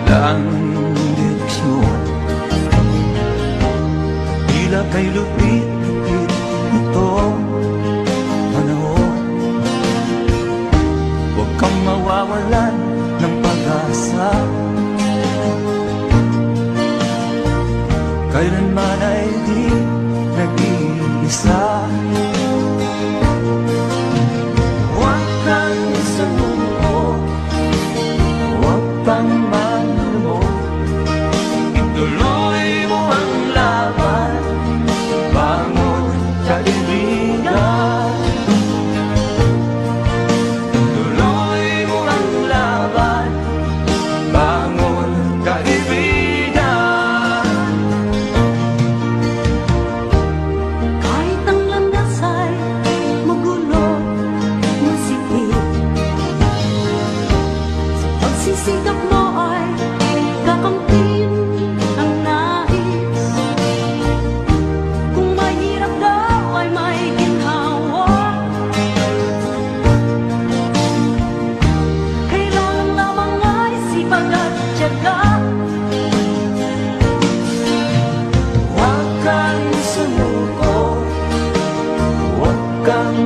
ang direksyon. Tila kay lupit-lupit itong panahon. Huwag kang mawawalan ng pag-asa, kailanman ay di nag-iisa. Huwag kang sumuko, huwag kang manlumod, ituloy mo ang laban, bangon kaibigan. Ituloy mo ang laban, bangon kaibigan. Kahit ang landas ay magulo, masikip, sa pagsisikap mo ay kakamtin ang nais. Kung mahirap daw ay may ginhawa, kailangan lamang ay sipag at tiyaga. Huwag kang sumuko, huwag kang